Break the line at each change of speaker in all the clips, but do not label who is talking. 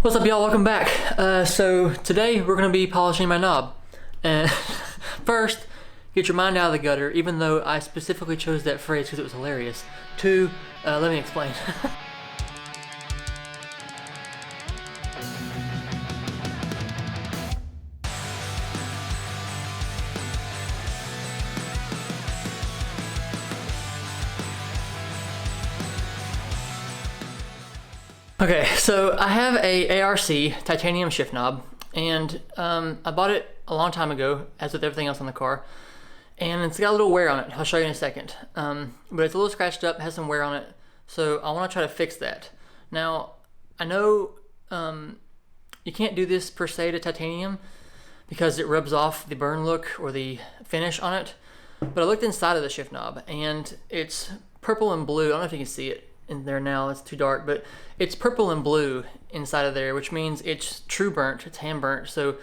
What's up, y'all? Welcome back. So today we're going to be polishing my knob. And first, get your mind out of the gutter, even though I specifically chose that phrase because it was hilarious. Two, let me explain. Okay, so I have a ARC titanium shift knob, and I bought it a long time ago, as with everything else on the car, and it's got a little wear on it. I'll show you in a second. But it's a little scratched up, has some wear on it, so I want to try to fix that. Now, I know you can't do this per se to titanium because it rubs off the burn look or the finish on it, but I looked inside of the shift knob, and it's purple and blue. I don't know if you can see it in there now, it's too dark, but it's purple and blue inside of there, which means it's true burnt, it's hand burnt. So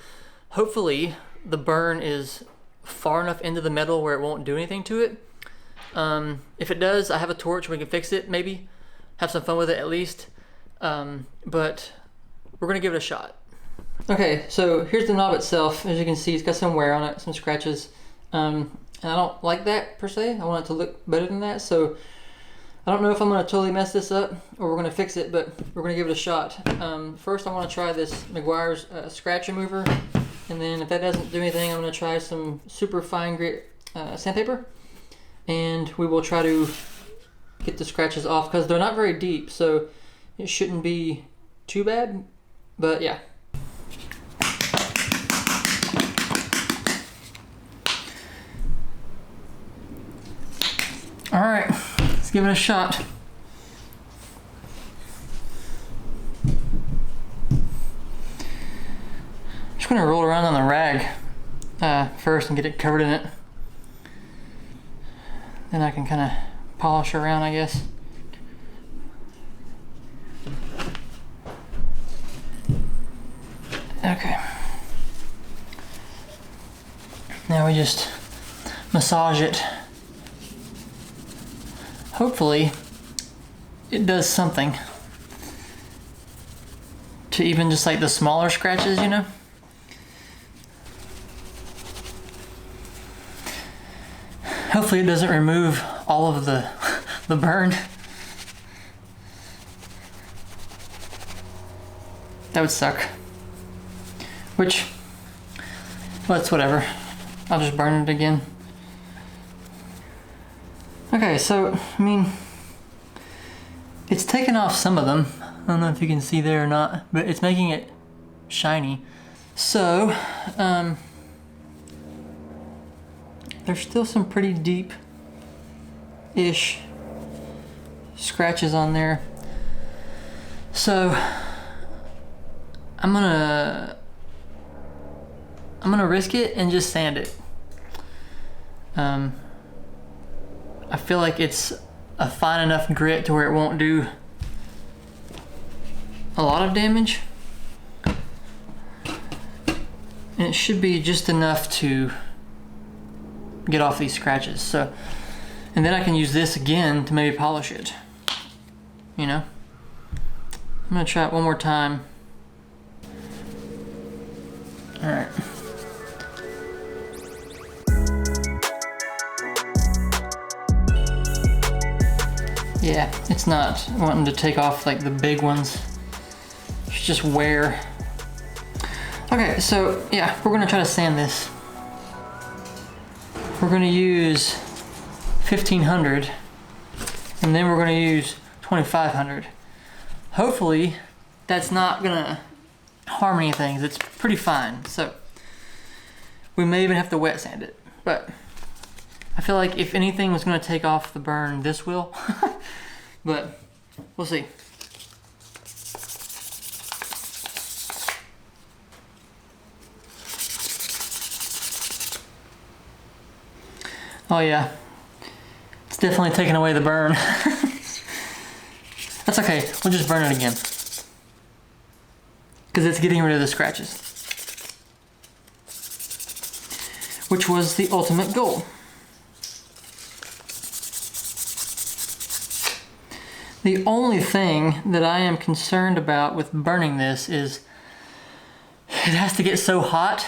hopefully the burn is far enough into the metal where it won't do anything to it. If it does, I have a torch, we can fix it, maybe have some fun with it at least. But we're gonna give it a shot. Okay, so here's the knob itself. As you can see, it's got some wear on it, some scratches. And I don't like that per se. I want it to look better than that. So I don't know if I'm going to totally mess this up or we're going to fix it, but we're going to give it a shot. First, I want to try this Meguiar's scratch remover, and then if that doesn't do anything, I'm going to try some super fine grit sandpaper, and we will try to get the scratches off because they're not very deep, so it shouldn't be too bad, but yeah. All right. Let's give it a shot. Just gonna roll around on the rag first and get it covered in it. Then I can kind of polish around, I guess. Okay. Now we just massage it. Hopefully it does something to even just like the smaller scratches, you know? Hopefully it doesn't remove all of the burn. That would suck. Which, well, it's whatever. I'll just burn it again. Okay, so, I mean, it's taken off some of them. I don't know if you can see there or not, but it's making it shiny. So, there's still some pretty deep-ish scratches on there. So, I'm gonna risk it and just sand it. I feel like it's a fine enough grit to where it won't do a lot of damage. And it should be just enough to get off these scratches. So, and then I can use this again to maybe polish it. You know? I'm gonna try it one more time. All right. Yeah, it's not wanting to take off like the big ones. It's just wear. Okay, so yeah, we're gonna try to sand this. We're gonna use 1500, and then we're gonna use 2500. Hopefully, that's not gonna harm anything. It's pretty fine. So we may even have to wet sand it, but I feel like if anything was gonna take off the burn, this will. But we'll see. Oh yeah, it's definitely taking away the burn. That's okay, we'll just burn it again. Because it's getting rid of the scratches. Which was the ultimate goal. The only thing that I am concerned about with burning this is it has to get so hot,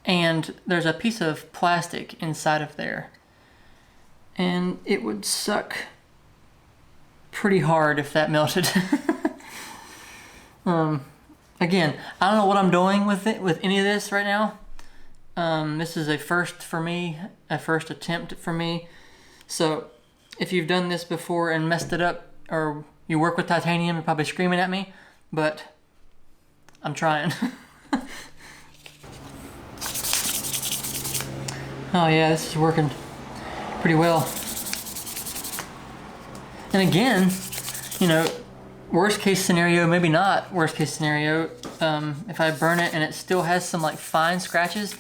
and there's a piece of plastic inside of there, and it would suck pretty hard if that melted. Again, I don't know what I'm doing with it, with any of this right now. This is a first for me, a first attempt for me. So if you've done this before and messed it up, or you work with titanium, you're probably screaming at me, but I'm trying. Oh yeah, this is working pretty well. And again, you know, worst case scenario, maybe not worst case scenario, if I burn it and it still has some like fine scratches,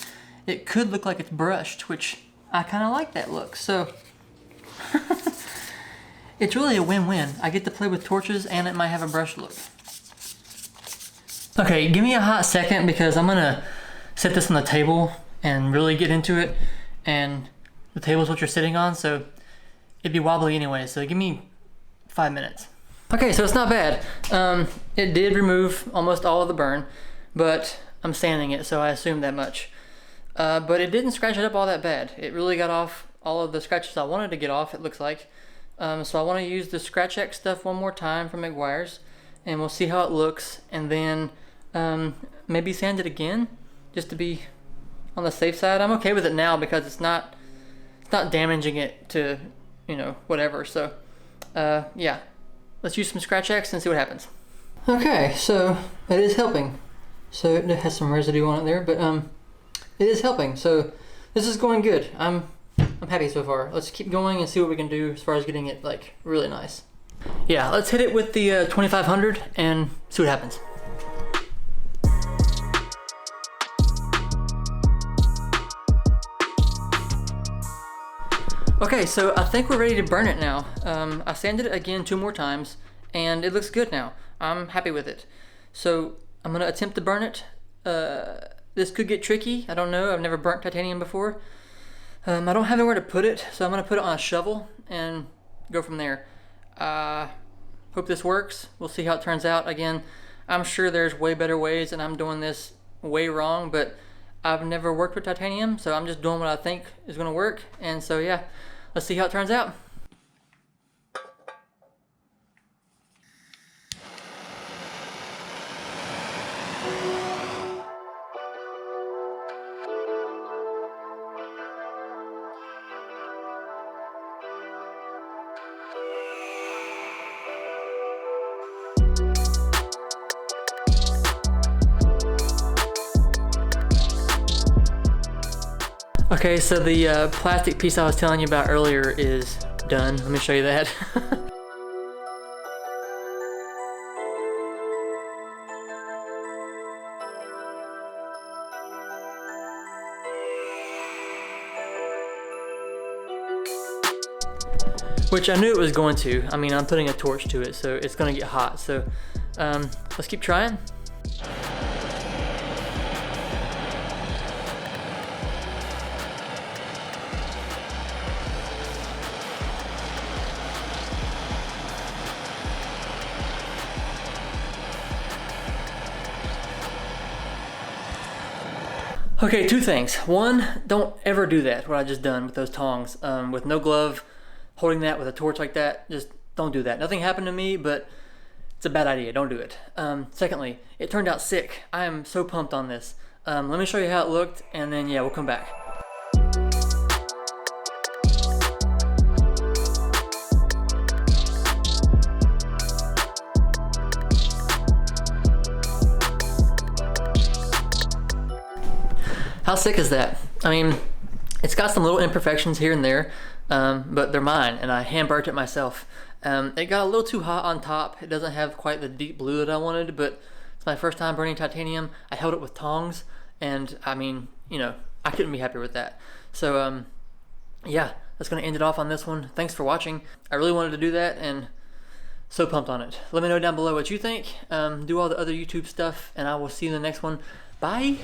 it could look like it's brushed, which I kind of like that look. So it's really a win-win. I get to play with torches and it might have a brushed look. Okay, give me a hot second because I'm gonna set this on the table and really get into it. And the table is what you're sitting on, so it'd be wobbly anyway. So give me 5 minutes. Okay, so it's not bad. It did remove almost all of the burn, but I'm sanding it, so I assume that much. But it didn't scratch it up all that bad. It really got off all of the scratches I wanted to get off, it looks like. So I want to use the Scratch X stuff one more time from Meguiar's, and we'll see how it looks, and then maybe sand it again, just to be on the safe side. I'm okay with it now because it's not damaging it to, you know, whatever. So yeah, let's use some Scratch X and see what happens. Okay, so it is helping. So it has some residue on it there, but it is helping. So this is going good. I'm happy so far. Let's keep going and see what we can do as far as getting it like really nice. Yeah, let's hit it with the 2500 and see what happens. Okay, so I think we're ready to burn it now. I sanded it again 2 more times, and it looks good now. I'm happy with it. So I'm gonna attempt to burn it. This could get tricky. I don't know. I've never burnt titanium before. I don't have anywhere to put it, so I'm gonna put it on a shovel and go from there. Hope this works. We'll see how it turns out. Again, I'm sure there's way better ways, and I'm doing this way wrong, but I've never worked with titanium, so I'm just doing what I think is gonna work. And so yeah, let's see how it turns out. Okay, so the plastic piece I was telling you about earlier is done. Let me show you that. Which I knew it was going to. I mean, I'm putting a torch to it, so it's gonna get hot. So let's keep trying. Okay, 2 things. 1, don't ever do that, what I just done with those tongs. With no glove, holding that with a torch like that, just don't do that. Nothing happened to me, but it's a bad idea, don't do it. Secondly, it turned out sick. I am so pumped on this. Let me show you how it looked, and then yeah, we'll come back. How sick is that? I mean, it's got some little imperfections here and there, but they're mine, and I hand burnt it myself. It got a little too hot on top. It doesn't have quite the deep blue that I wanted, but it's my first time burning titanium. I held it with tongs, and I mean, you know, I couldn't be happier with that. So yeah, that's gonna end it off on this one. Thanks for watching. I really wanted to do that, and so pumped on it. Let me know down below what you think. Do all the other YouTube stuff, and I will see you in the next one. Bye.